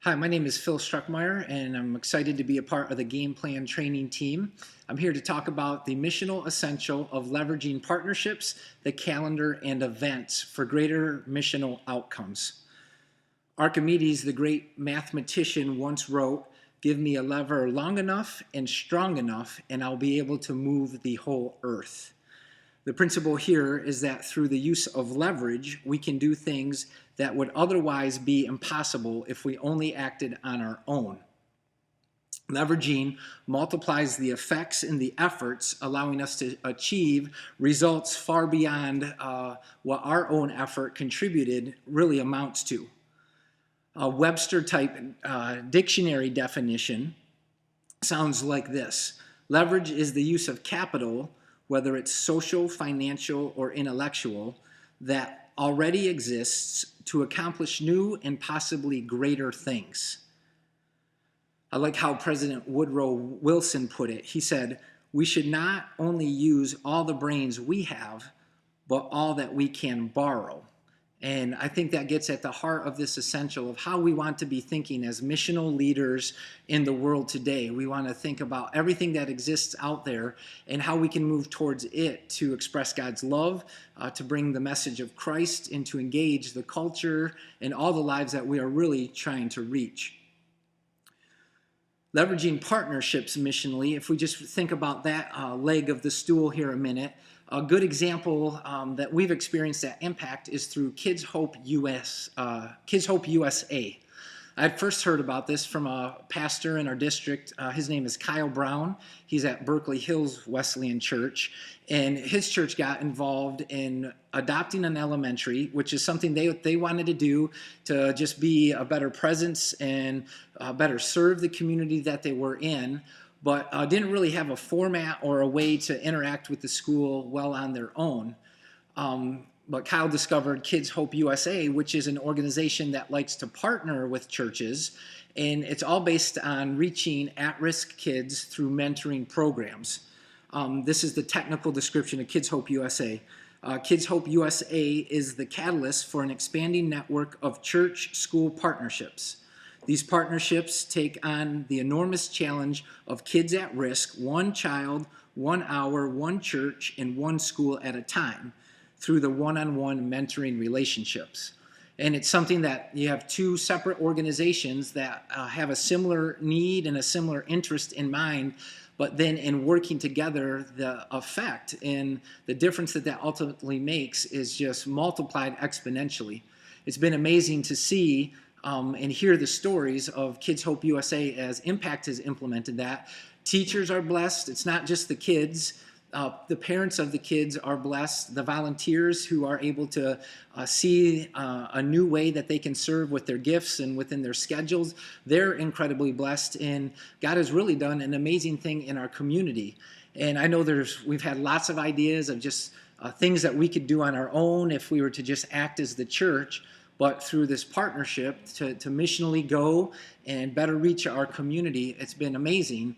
Hi, my name is Phil Struckmeyer, and I'm excited to be a part of the game plan training team. I'm here to talk about the missional essential of leveraging partnerships, the calendar, and events for greater missional outcomes. Archimedes, the great mathematician, once wrote, "Give me a lever long enough and strong enough, and I'll be able to move the whole earth." The principle here is that through the use of leverage, we can do things that would otherwise be impossible if we only acted on our own. Leveraging multiplies the effects and the efforts, allowing us to achieve results far beyond what our own effort contributed really amounts to. A Webster type dictionary definition sounds like this: leverage is the use of capital, whether it's social, financial, or intellectual, that already exists to accomplish new and possibly greater things. I like how President Woodrow Wilson put it. He said, "We should not only use all the brains we have, but all that we can borrow." And I think that gets at the heart of this essential of how we want to be thinking as missional leaders in the world today. We want to think about everything that exists out there and how we can move towards it to express God's love, to bring the message of Christ, and to engage the culture and all the lives that we are really trying to reach. Leveraging partnerships missionally, if we just think about that leg of the stool here a minute, a good example that we've experienced at Impact is through Kids Hope USA. I'd first heard about this from a pastor in our district. His name is Kyle Brown. He's at Berkeley Hills Wesleyan Church, and his church got involved in adopting an elementary, which is something they wanted to do to just be a better presence and better serve the community that they were in, but didn't really have a format or a way to interact with the school well on their own. But Kyle discovered Kids Hope USA, which is an organization that likes to partner with churches, and it's all based on reaching at-risk kids through mentoring programs. This is the technical description of Kids Hope USA. Kids Hope USA is the catalyst for an expanding network of church-school partnerships. These partnerships take on the enormous challenge of kids at risk, one child, 1 hour, one church, and one school at a time, through the one-on-one mentoring relationships. And it's something that you have two separate organizations that have a similar need and a similar interest in mind, but then in working together, the effect and the difference that ultimately makes is just multiplied exponentially. It's been amazing to see and hear the stories of Kids Hope USA as Impact has implemented that. Teachers are blessed. It's not just the kids. The parents of the kids are blessed. The volunteers who are able to see a new way that they can serve with their gifts and within their schedules, they're incredibly blessed. And God has really done an amazing thing in our community. And I know we've had lots of ideas of just things that we could do on our own if we were to just act as the church. But through this partnership to missionally go and better reach our community, it's been amazing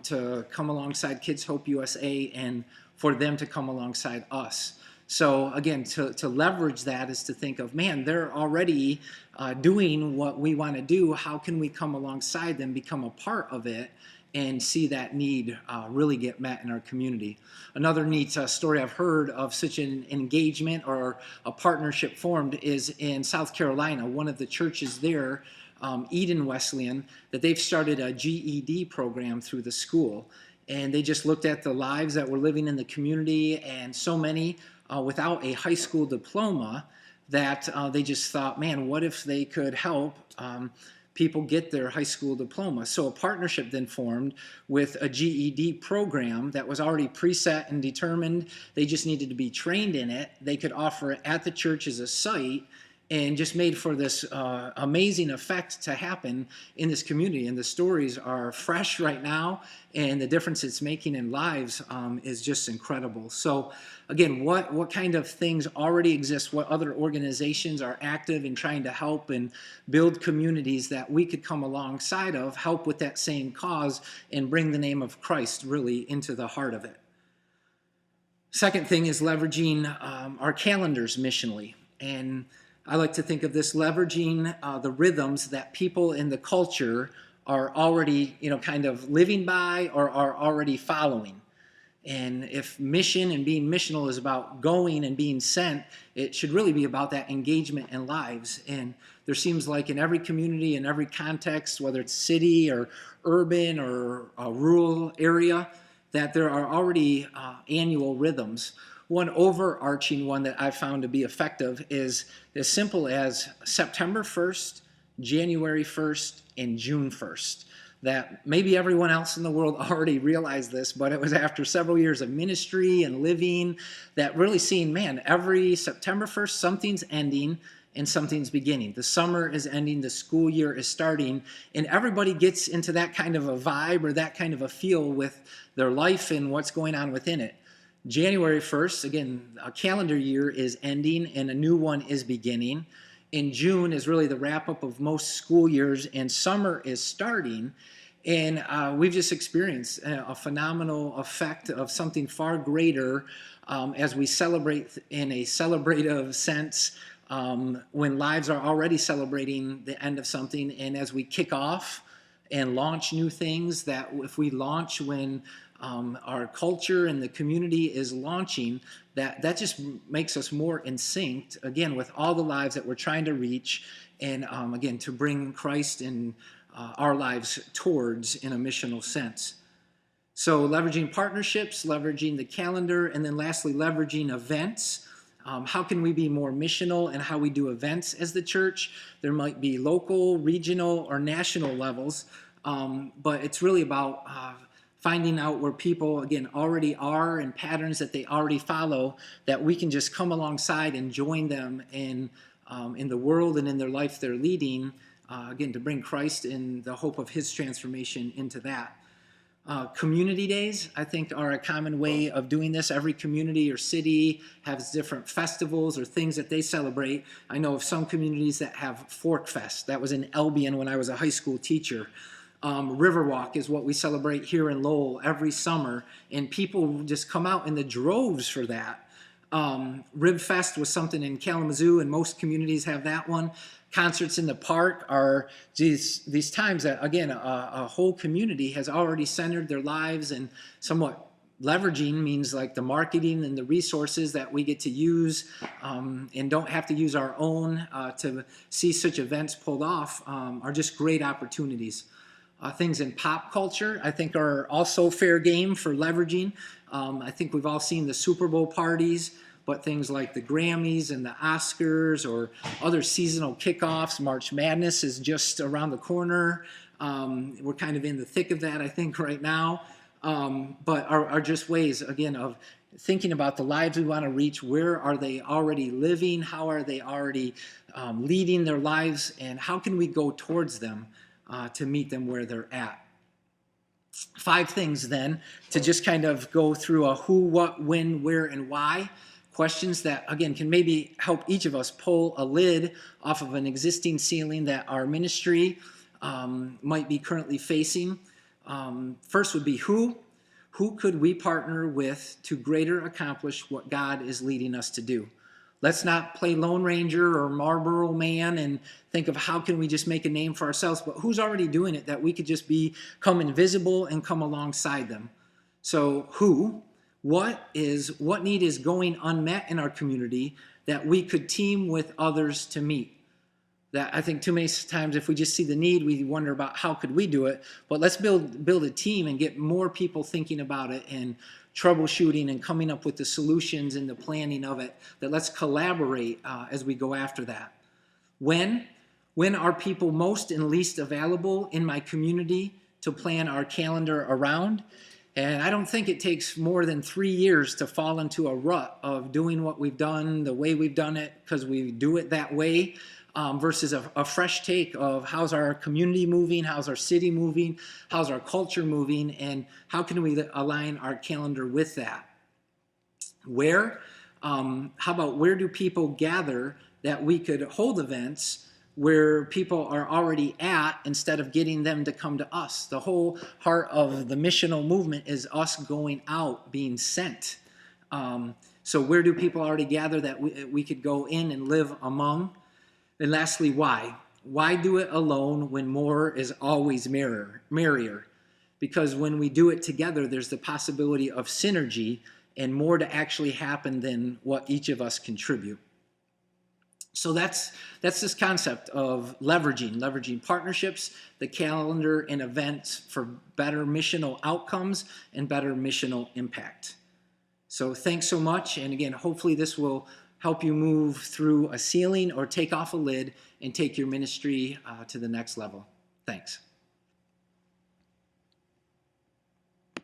to come alongside Kids Hope USA and for them to come alongside us. So again, to leverage that is to think of, man, they're already doing what we want to do. How can we come alongside them, become a part of it, and see that need really get met in our community? Another neat story I've heard of such an engagement or a partnership formed is in South Carolina. One of the churches there, Eden Wesleyan, that they've started a GED program through the school. And they just looked at the lives that were living in the community, and so many without a high school diploma that they just thought, man, what if they could help people get their high school diploma? So a partnership then formed with a GED program that was already preset and determined. They just needed to be trained in it. They could offer it at the church as a site, and just made for this amazing effect to happen in this community. And the stories are fresh right now, and the difference it's making in lives is just incredible. So again, what kind of things already exist? What other organizations are active in trying to help and build communities that we could come alongside of, help with that same cause, and bring the name of Christ really into the heart of it? Second thing is leveraging our calendars missionally. And I like to think of this leveraging the rhythms that people in the culture are already, kind of living by or are already following. And if mission and being missional is about going and being sent, it should really be about that engagement in lives. And there seems like in every community, in every context, whether it's city or urban or a rural area, that there are already annual rhythms. One overarching one that I've found to be effective is as simple as September 1st, January 1st, and June 1st. That maybe everyone else in the world already realized this, but it was after several years of ministry and living that really seeing, man, every September 1st, something's ending and something's beginning. The summer is ending, the school year is starting, and everybody gets into that kind of a vibe or that kind of a feel with their life and what's going on within it. January 1st, again, a calendar year is ending and a new one is beginning. In June is really the wrap up of most school years, and summer is starting. And we've just experienced a phenomenal effect of something far greater as we celebrate in a celebrative sense when lives are already celebrating the end of something, and as we kick off and launch new things, that if we launch when our culture and the community is launching, that just makes us more in sync, again, with all the lives that we're trying to reach, and again, to bring Christ in our lives towards in a missional sense. So leveraging partnerships, leveraging the calendar, and then lastly, leveraging events. How can we be more missional in how we do events as the church? There might be local, regional, or national levels, but it's really about finding out where people, again, already are and patterns that they already follow, that we can just come alongside and join them in the world and in their life they're leading, again, to bring Christ in the hope of his transformation into that. Community days, I think, are a common way of doing this. Every community or city has different festivals or things that they celebrate. I know of some communities that have Fork Fest. That was in Albion when I was a high school teacher. Riverwalk is what we celebrate here in Lowell every summer, and people just come out in the droves for that. Rib Fest was something in Kalamazoo, and most communities have that one. Concerts in the park are these times that, again, a whole community has already centered their lives, and somewhat leveraging means like the marketing and the resources that we get to use and don't have to use our own to see such events pulled off are just great opportunities. Things in pop culture, I think, are also fair game for leveraging. I think we've all seen the Super Bowl parties, but things like the Grammys and the Oscars or other seasonal kickoffs, March Madness is just around the corner. We're kind of in the thick of that, I think, right now. But are just ways, again, of thinking about the lives we want to reach. Where are they already living? How are they already leading their lives? And how can we go towards them to meet them where they're at? 5 things, then, to just kind of go through a who, what, when, where, and why. Questions that, again, can maybe help each of us pull a lid off of an existing ceiling that our ministry might be currently facing. First would be who. Who could we partner with to greater accomplish what God is leading us to do? Let's not play Lone Ranger or Marlboro Man and think of how can we just make a name for ourselves, but who's already doing it that we could just become invisible and come alongside them. So who? What need is going unmet in our community that we could team with others to meet? That I think too many times if we just see the need, we wonder about how could we do it. But let's build a team and get more people thinking about it and troubleshooting and coming up with the solutions and the planning of it. That let's collaborate as we go after that. When are people most and least available in my community to plan our calendar around? And I don't think it takes more than 3 years to fall into a rut of doing what we've done the way we've done it because we do it that way versus a fresh take of how's our community moving, how's our city moving, how's our culture moving, and how can we align our calendar with that. Where? How about where do people gather that we could hold events where people are already at instead of getting them to come to us? The whole heart of the missional movement is us going out, being sent. So where do people already gather that we could go in and live among? And lastly, why? Why do it alone when more is always merrier? Because when we do it together, there's the possibility of synergy and more to actually happen than what each of us contribute. So that's this concept of leveraging partnerships, the calendar, and events for better missional outcomes and better missional impact. So thanks so much. And again, hopefully this will help you move through a ceiling or take off a lid and take your ministry to the next level. Thanks.